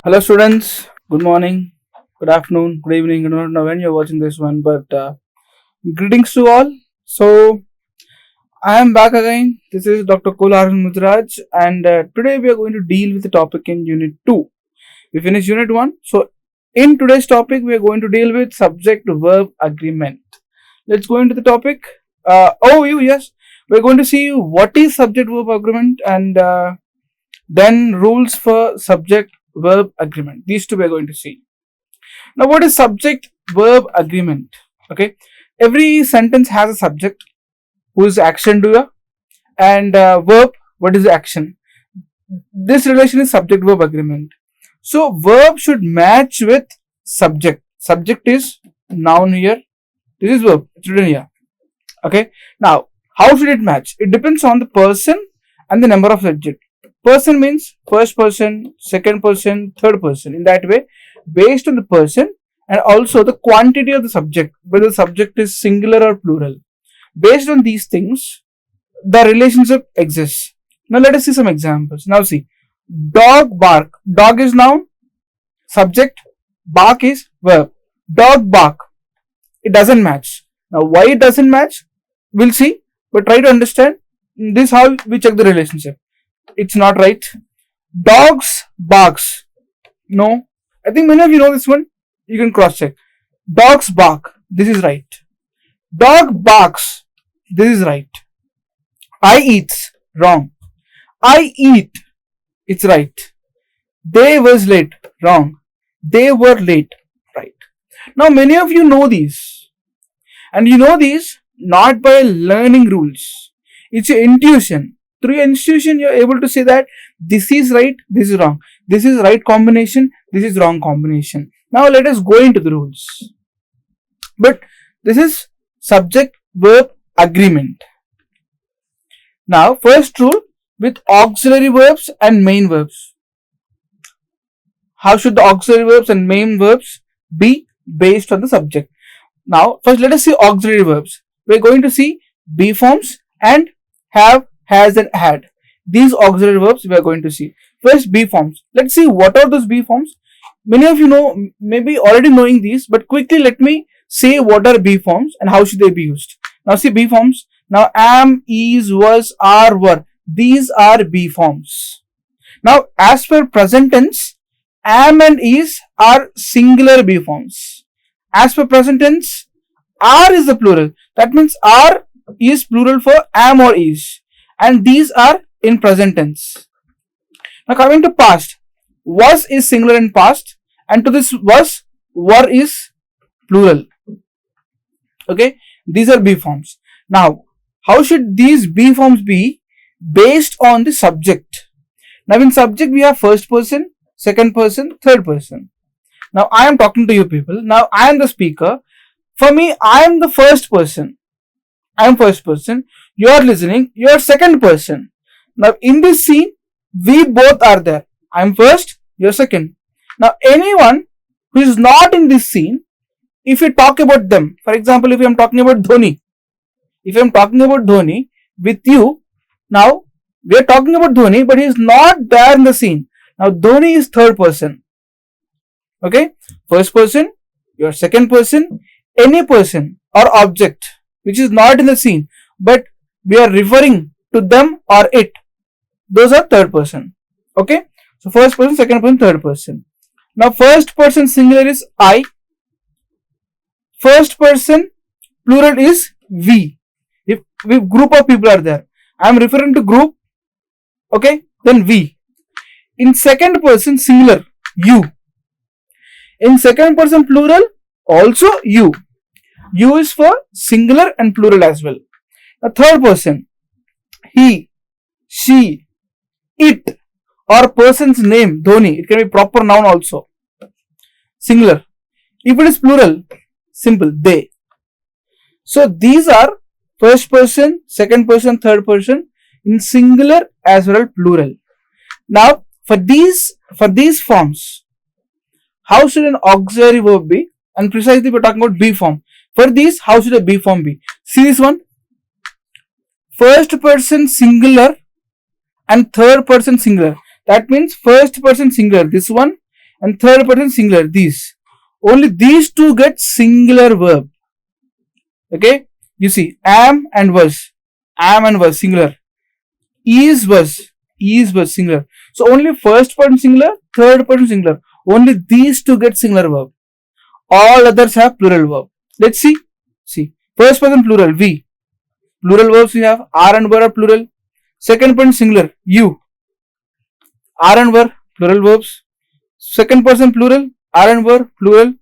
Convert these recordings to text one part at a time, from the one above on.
Hello students, good morning, good afternoon, good evening. I don't know when you're watching this one, but greetings to all. So I am back again. This is Dr. Aravind and today we are going to deal with the topic in Unit 2. We finished Unit 1. So in today's topic, we are going to deal with subject-verb agreement. Let's go into the topic. Yes, we're going to see what is subject-verb agreement and then rules for subject-verb agreement. These two we are going to see. Now, what is subject-verb agreement? Okay, every sentence has a subject who is action doer and verb, what is the action. This relation is subject-verb agreement. So, verb should match with subject. Subject is noun here. This is verb. It's written here. Okay. Now, how should it match? It depends on the person and the number of subject. Person means first person, second person, third person. In that way, based on the person and also the quantity of the subject, whether the subject is singular or plural. Based on these things, the relationship exists. Now let us see some examples. Now see, dog bark. Dog is noun, subject, bark is verb. Dog bark. It doesn't match. Now why it doesn't match? We'll see. But try to understand. This is how we check the relationship. It's not right. Dogs barks. No. I think many of you know this one. You can cross check. Dogs bark. This is right. Dog barks. This is right. I eats. Wrong. I eat. It's right. They was late. Wrong. They were late. Right. Now many of you know these. And you know these not by learning rules. It's your intuition. Through your intuition, you're able to say that this is right, this is wrong. This is right combination, this is wrong combination. Now let us go into the rules. But this is subject-verb agreement. Now, first rule with auxiliary verbs and main verbs. How should the auxiliary verbs and main verbs be based on the subject? Now, first let us see auxiliary verbs. We're going to see be forms and have, has and had. These auxiliary verbs we are going to see. First, be forms. Let's see what are those be forms. Many of you know, maybe already knowing these, but quickly let me say what are be forms and how should they be used. Now see be forms. Now am, is, was, are, were. These are be forms. Now as per present tense, am and is are singular be forms. As per present tense, are is the plural. That means are is plural for am or is. And these are in present tense. Now coming to past, was is singular in past and to this was, were is plural. Okay, these are be forms. Now how should these be forms be? Based on the subject. Now in subject we have first person, second person, third person. Now I am talking to you people. Now I am the speaker. For me, I am the first person. I am first person. You are listening. You are second person. Now in this scene, we both are there. I am first. You are second. Now anyone who is not in this scene, if you talk about them, for example, if I am talking about Dhoni, with you, now we are talking about Dhoni, but he is not there in the scene. Now Dhoni is third person. Okay, first person, your second person, any person or object which is not in the scene, but we are referring to them or it. Those are third person. Okay, so first person, second person, third person. Now first person singular is I. First person plural is we. If group of people are there, I am referring to group. Okay, then we. In second person singular, you. In second person plural, also you. You is for singular and plural as well. The third person, he, she, it, or person's name, Dhoni. It can be proper noun also. Singular. If it is plural, simple, they. So these are first person, second person, third person in singular as well as plural. Now for these forms, how should an auxiliary verb be? And precisely we are talking about be form. For these, how should a be form be? See this one. First person singular and third person singular. That means first person singular, this one, and third person singular, these. Only these two get singular verb. Okay, you see, am and was singular, is was singular. So only first person singular, third person singular. Only these two get singular verb. All others have plural verb. Let's see. See, first person plural, we. Plural verbs we have are and were are plural. Second person singular, you. Are and were plural verbs. Second person plural, are and were plural.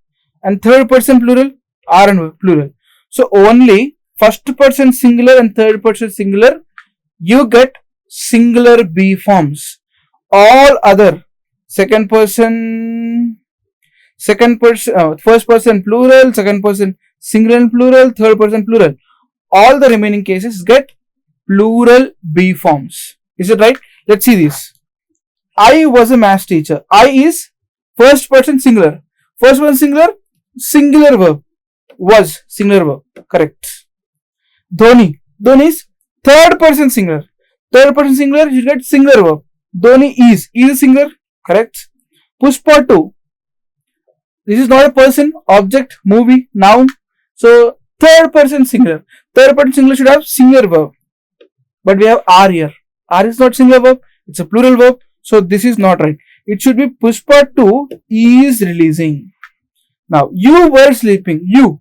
And third person plural, are and were plural. So only first person singular and third person singular, you get singular be forms. All other second person, first person plural, second person singular and plural, third person plural. All the remaining cases get plural be forms. Is it right? Let's see this. I was a math teacher. I is first person singular. First person singular, singular verb. Was singular verb. Correct. Dhoni. Dhoni is third person singular. Third person singular, you get singular verb. Dhoni is singular. Correct. Pushpa 2. This is not a person, object, movie, noun. So third person singular. Third person singular should have singular verb. But we have are here. Are is not singular verb. It's a plural verb. So this is not right. It should be Pushpa 2 is releasing. Now you were sleeping. You.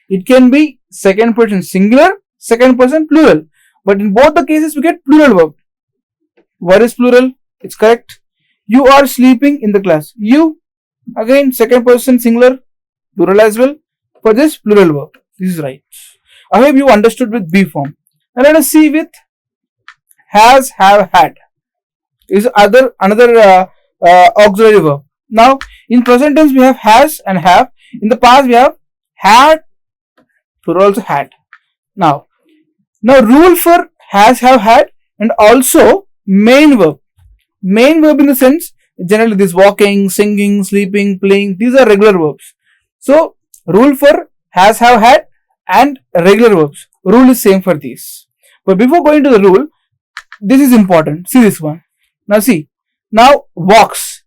It can be second person singular, second person plural. But in both the cases we get plural verb. Were is plural. It's correct. You are sleeping in the class. You. Again second person singular, plural as well. For this plural verb. This is right. I hope you understood with be form. Now let us see with has, have, had. Is another auxiliary verb. Now in present tense we have has and have. In the past we have had, plural also had. Now rule for has, have, had, and also main verb. Main verb in the sense generally this walking, singing, sleeping, playing, these are regular verbs. So rule for has, have, had and regular verbs. Rule is same for these. But before going to the rule, this is important. See this one. Now see. Now walks.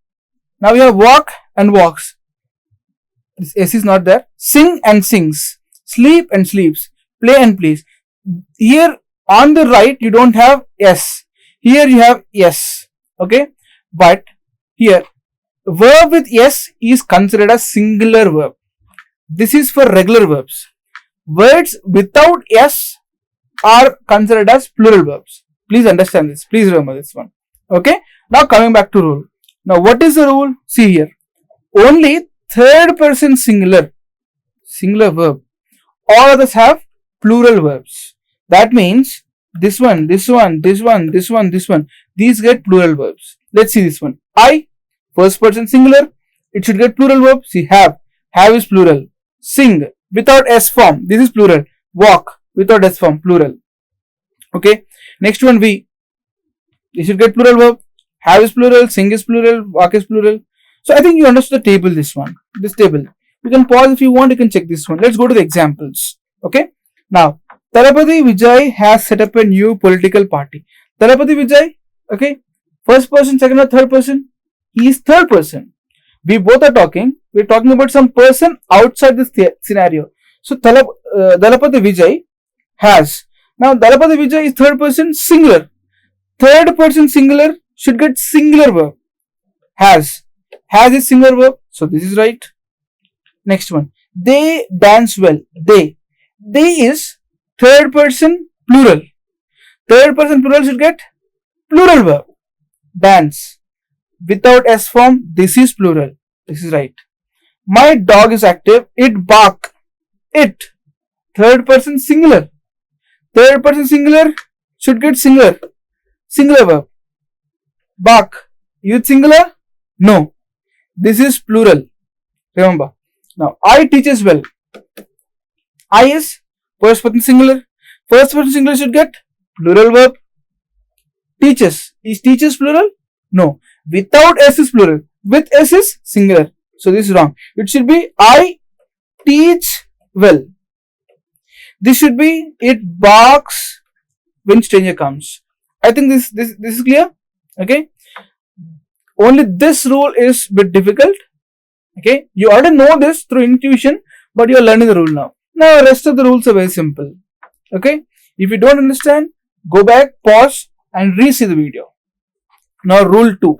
Now we have walk and walks. This S is not there. Sing and sings. Sleep and sleeps. Play and plays. Here on the right you don't have S. Here you have S. Okay. But here verb with S is considered as singular verb. This is for regular verbs. Words without S are considered as plural verbs. Please understand this. Please remember this one. Okay. Now coming back to rule. Now what is the rule? See here. Only third person singular verb. All others have plural verbs. That means this one. These get plural verbs. Let's see this one. I, first person singular. It should get plural verb. See have. Have is plural. Sing without S form. This is plural. Walk without S form. Plural. Okay. Next one we. You should get plural verb. Have is plural. Sing is plural. Walk is plural. So I think you understood the table. This one. This table. You can pause if you want. You can check this one. Let's go to the examples. Okay. Now Talapati Vijay has set up a new political party. Talapati Vijay. Okay. First person, second or third person. He is third person. We both are talking. We are talking about some person outside this scenario. So Dalapati Vijay has. Now Dalapati Vijay is third person singular. Third person singular should get singular verb. Has. Has is singular verb. So this is right. Next one. They dance well. They. They is third person plural. Third person plural should get plural verb. Dance. Without S form, this is plural. This is right. My dog is active. It bark. It. Third person singular. Third person singular should get singular. Singular verb. Bark. Youth singular? No. This is plural. Remember. Now, I teaches well. I is first person singular. First person singular should get plural verb. Teaches. Is teaches plural? No. Without S is plural. With S is singular. So this is wrong. It should be I teach well. This should be it barks when stranger comes. I think this is clear. Okay. Only this rule is a bit difficult. Okay, you already know this through intuition, but you are learning the rule now. Now, the rest of the rules are very simple. Okay, if you don't understand, go back, pause, and re-see the video. Now, rule 2.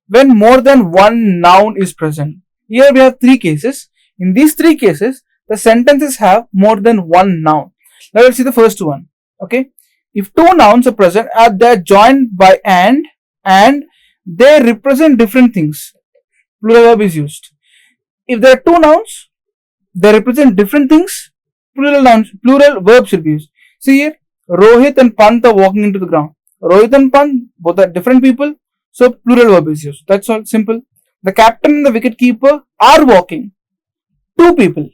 When more than one noun is present. Here we have 3 cases. In these 3 cases, the sentences have more than one noun. Now, let's see the first one. Okay, if 2 nouns are present, they are joined by and they represent different things. Plural verb is used. If there are 2 nouns, they represent different things. Plural verb should be used. See here, Rohit and Pant are walking into the ground. Rohit and Pant, both are different people, so plural verb is used. That's all, simple. The captain and the wicket keeper are walking. 2 people.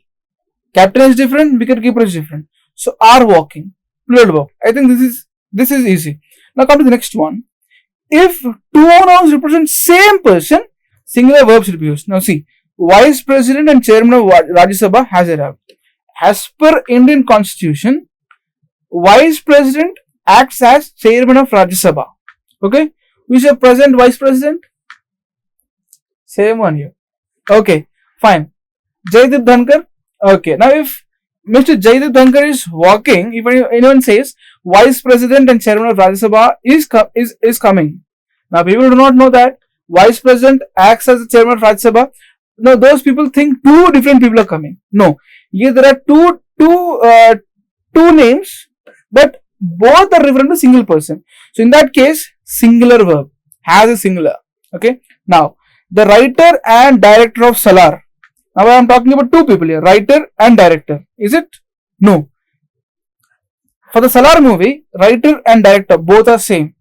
Captain is different, wicket keeper is different. So are walking. Plural verb. I think this is easy. Now come to the next one. If 2 nouns represent same person, singular verb should be used. Now see, Vice President and Chairman of Rajya Sabha has arrived. As per Indian Constitution, Vice President acts as Chairman of Rajya Sabha. Okay, who is your present Vice President? Same one here. Okay, fine. Jaideep Dhankar. Okay, now if Mr. Jaideep Dhankar is walking, if anyone says Vice President and Chairman of Rajya Sabha is coming. Now people do not know that Vice President acts as the Chairman of Rajya Sabha. Now those people think 2 different people are coming. No, here there are two names, but both are referring to single person. So in that case, singular verb has a singular. Okay. Now the writer and director of Salar. Now I am talking about 2 people here, writer and director. Is it? No. For the Salar movie, writer and director both are same.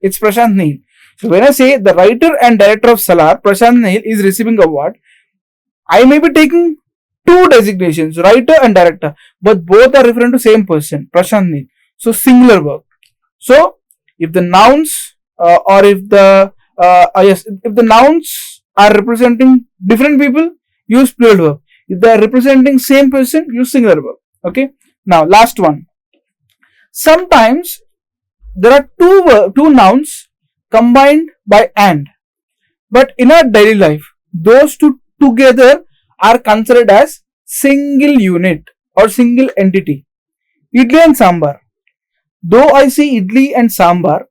It's Prashant Neel. So when I say the writer and director of Salar, Prashant Neel, is receiving award, I may be taking 2 designations, writer and director, but both are referring to same person, Prashant Neel. So singular verb. So if the nouns if the nouns are representing different people, use plural verb. If they are representing same person, use singular verb. Okay. Now last one. Sometimes there are two nouns combined by and, but in our daily life, those 2 together are considered as single unit or single entity. Idli and sambar. Though I say idli and sambar,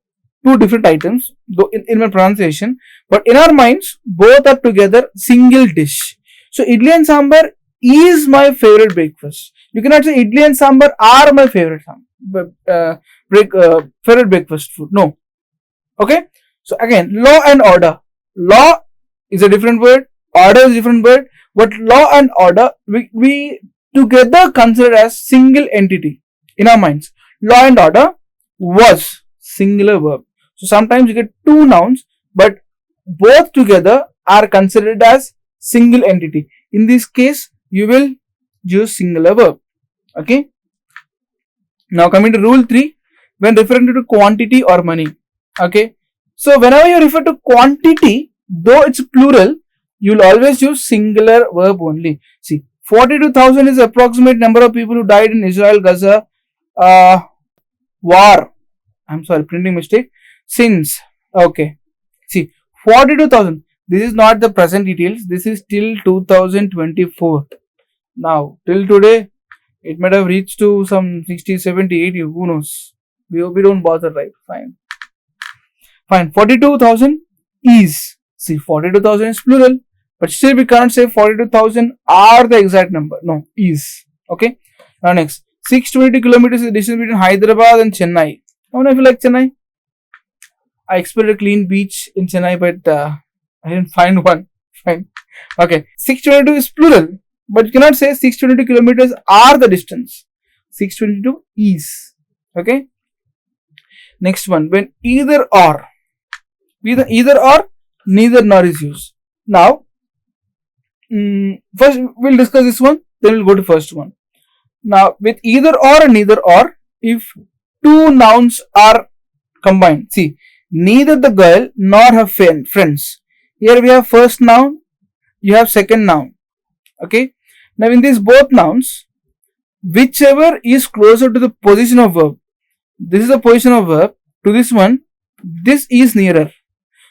2 different items, though in my pronunciation, but in our minds, both are together single dish. So idli and sambar is my favorite breakfast. You cannot say idli and sambar are my favorite favorite breakfast food. No. Okay. So again, law and order. Law is a different word. Order is a different word. But law and order we together consider as single entity in our minds. Law and order was singular verb. So sometimes you get 2 nouns, but both together are considered as single entity. In this case, you will use singular verb. Okay. Now coming to rule 3, when referring to quantity or money. Okay. So whenever you refer to quantity, though it's plural, you will always use singular verb only. See, 42,000 is the approximate number of people who died in Israel-Gaza war. I'm sorry, printing mistake. Since, okay. See, 42,000. This is not the present details. This is till 2024. Now, till today, it might have reached to some 60, 70, 80. Who knows? We don't bother, right? Fine. Fine. 42,000 is. See, 42,000 is plural. But still we can't say 42,000 are the exact number. No, is. Okay. Now next. 622 kilometers is the distance between Hyderabad and Chennai. How many of you like Chennai? I expected a clean beach in Chennai, but I didn't find one. Fine. Okay. 622 is plural. But you cannot say 622 kilometers are the distance. 622 is. Okay. Next one. When either or, neither nor is used. Now, first we'll discuss this one, then we'll go to first one. Now, with either or and neither or, if 2 nouns are combined, see, neither the girl nor her friends. Here we have first noun, you have second noun. Okay. Now, in these both nouns, whichever is closer to the position of verb, this is the position of verb, to this one, this is nearer.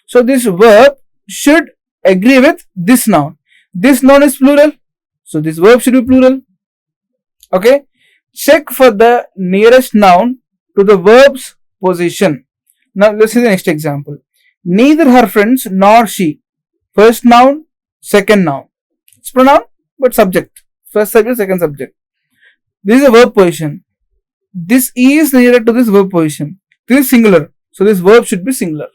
So, this verb should agree with this noun. This noun is plural, so this verb should be plural. Okay, check for the nearest noun to the verb's position. Now let's see the next example. Neither her friends nor she. First noun, second noun. It's pronoun but subject. First subject, second subject. This is a verb position. This is nearer to this verb position. This is singular, so this verb should be singular.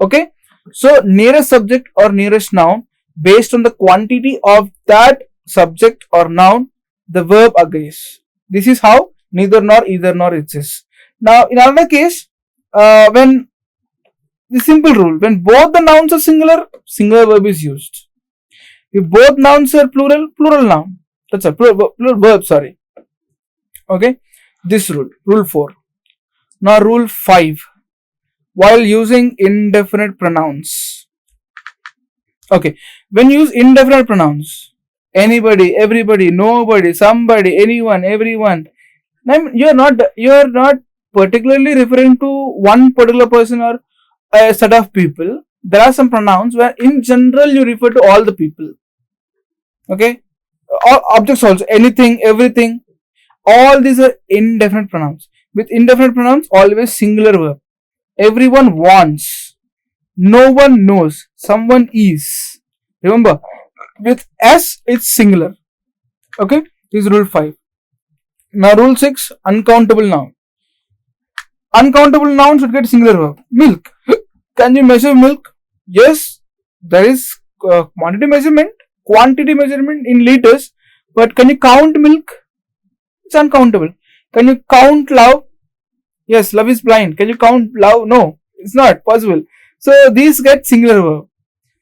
Okay, so nearest subject or nearest noun, based on the quantity of that subject or noun, the verb agrees. This is how neither nor, either nor exists. Now in another case, when the simple rule, when both the nouns are singular, singular verb is used. If both nouns are plural, plural noun. That's a plural verb, sorry. Okay, this rule, rule 4. Now rule 5, while using indefinite pronouns. Okay, when you use indefinite pronouns, anybody, everybody, nobody, somebody, anyone, everyone, you are not particularly referring to one particular person or a set of people. There are some pronouns where in general you refer to all the people. Okay, all objects also, anything, everything, all these are indefinite pronouns. With indefinite pronouns, always singular verb. Everyone wants, no one knows, someone is. Remember, with S it's singular. Okay, this is rule 5. Now rule 6, uncountable noun. Uncountable noun should get singular verb. Milk. Can you measure milk? Yes, there is quantity measurement in liters, but can you count milk? It's uncountable. Can you count love? Yes, love is blind. Can you count love? No, it's not possible. So these get singular verb.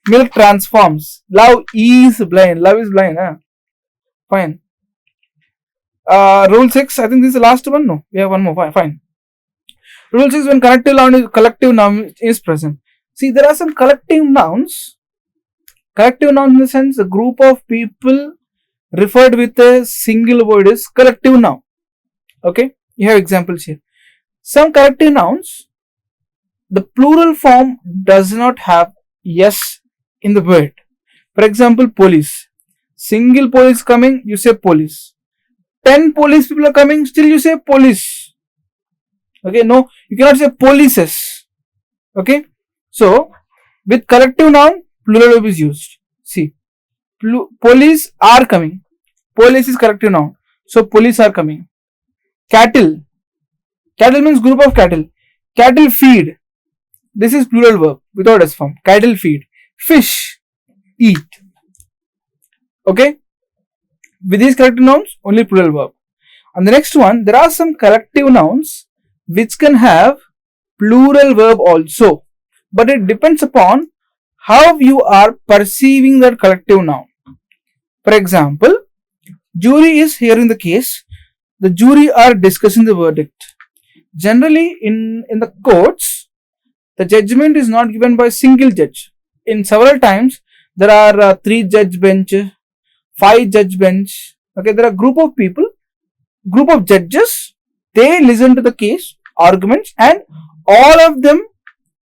Milk transforms. Love is blind. Love is blind. Fine. Rule 6, I think this is the last one. No, we have one more. Fine. Rule 6, when collective noun is present. See, there are some collective nouns. Collective nouns in the sense a group of people referred with a single word is collective noun. Okay, you have examples here. Some collective nouns, the plural form does not have yes in the word. For example, police. Single police coming, you say police. 10 police people are coming, still you say police. Okay, no, you cannot say polices. Okay, so with collective noun, plural verb is used. See, police are coming. Police is collective noun, so police are coming. Cattle. Cattle means group of cattle. Cattle feed. This is plural verb without S form. Cattle feed. Fish eat. Okay, with these collective nouns, only plural verb. And the next one, there are some collective nouns which can have plural verb also, but it depends upon how you are perceiving that collective noun. For example, jury is hearing the case. The jury are discussing the verdict. Generally, in the courts, the judgment is not given by single judge. In several times, there are 3 judge bench, 5 judge bench. Okay, there are group of people, group of judges. They listen to the case, arguments, and all of them,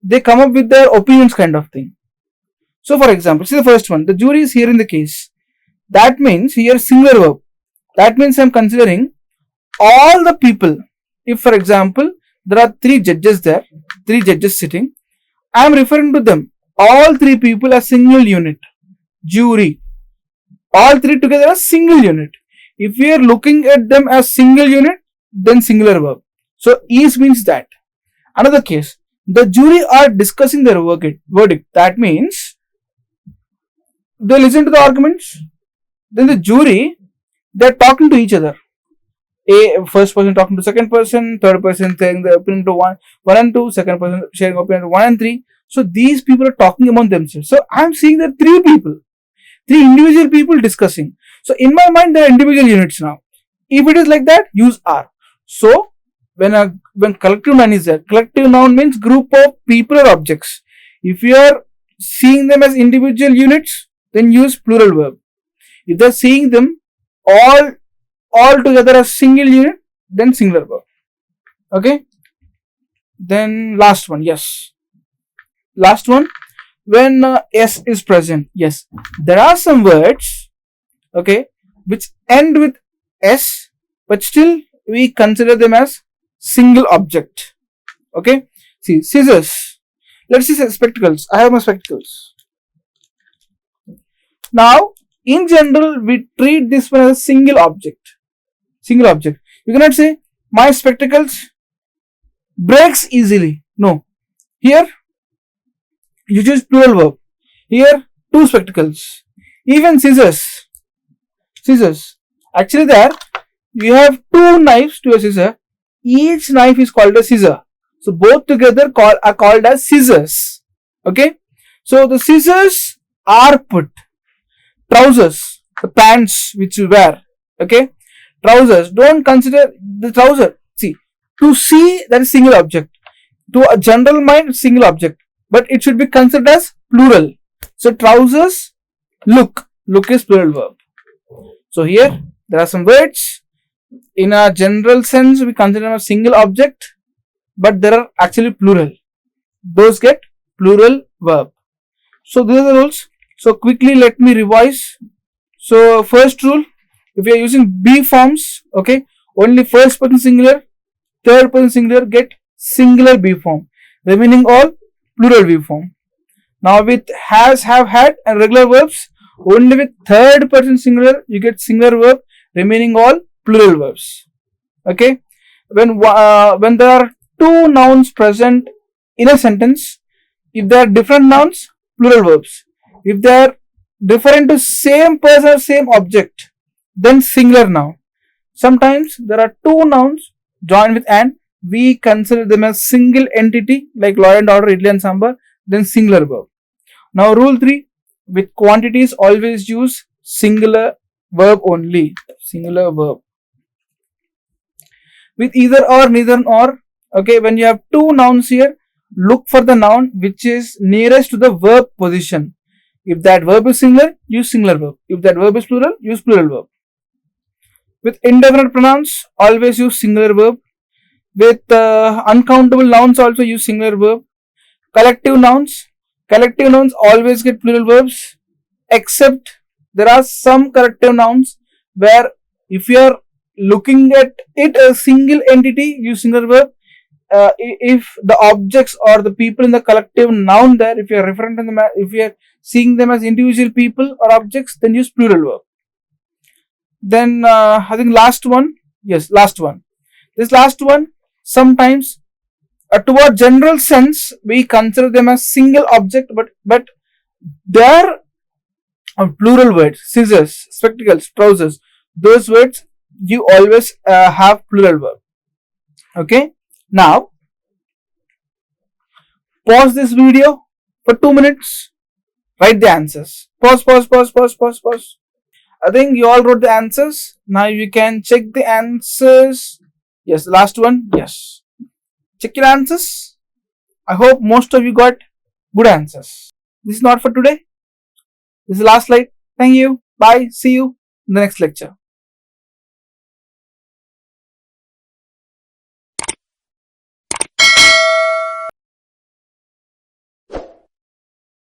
they come up with their opinions kind of thing. So for example, see the first one, the jury is hearing the case. That means here singular verb. That means I am considering all the people. If for example, there are 3 judges there, 3 judges sitting, I am referring to them. All 3 people are single unit. Jury. All 3 together are single unit. If we are looking at them as single unit, then singular verb. So is means that. Another case, the jury are discussing their verdict. That means they listen to the arguments. Then the jury, they are talking to each other. First person talking to second person, third person saying the opinion to 1 and 2, second person sharing opinion to 1 and 3. So these people are talking among themselves. So I am seeing that 3 people, 3 individual people discussing. So in my mind, there are individual units now. If it is like that, use are. So when collective noun is there, collective noun means group of people or objects. If you are seeing them as individual units, then use plural verb. If they are seeing them all together as single unit, then singular verb. Okay. Then last one, yes. Last one, when s is present. Yes, there are some words, okay, which end with s, but still we consider them as single object. Okay, see, scissors. Let's see spectacles. I have my spectacles. Now, in general, we treat this one as a single object. Single object. You cannot say my spectacles breaks easily. No. Here, you choose plural verb. Here, two spectacles. Even scissors. Scissors. Actually, there you have two knives to a scissor. Each knife is called a scissor. So both together are called as scissors. Okay. So the scissors are put. Trousers, the pants which you wear. Okay. Trousers. Don't consider the trouser. See, to see, that is single object. To a general mind, single object, but it should be considered as plural. So trousers, look. Look is plural verb. So here there are some words. In a general sense, we consider them a single object, but there are actually plural. Those get plural verb. So these are the rules. So quickly let me revise. So first rule, if you are using be forms, okay, only first person singular, third person singular get singular be form. Remaining all plural be form. Now with has, have, had and regular verbs, only with third person singular you get singular verb. Remaining all plural verbs. Okay. When there are two nouns present in a sentence, if they are different nouns, plural verbs. If they are different to same person or same object, then singular noun. Sometimes there are two nouns joined with and, we consider them as single entity like law and order, idli and sambar, then singular verb. Now rule 3, with quantities always use singular verb only. Singular verb. With either or, neither or, okay, when you have two nouns here, look for the noun which is nearest to the verb position. If that verb is singular, use singular verb. If that verb is plural, use plural verb. With indefinite pronouns, always use singular verb. With uncountable nouns, also use singular verb. Collective nouns always get plural verbs, except there are some collective nouns where if you are looking at it as a single entity, use singular verb. If the objects or the people in the collective noun there, if you are referring to them, if you are seeing them as individual people or objects, then use plural verb. Then I think last one. Yes, last one. This last one, sometimes toward general sense we consider them as single object, but they are plural words. Scissors, spectacles, trousers, those words you always have plural verb. Okay. Now pause this video for 2 minutes. Write the answers. Pause. I think you all wrote the answers. Now you can check the answers. Yes, the last one. Yes. Check your answers. I hope most of you got good answers. This is not for today. This is the last slide. Thank you. Bye. See you in the next lecture.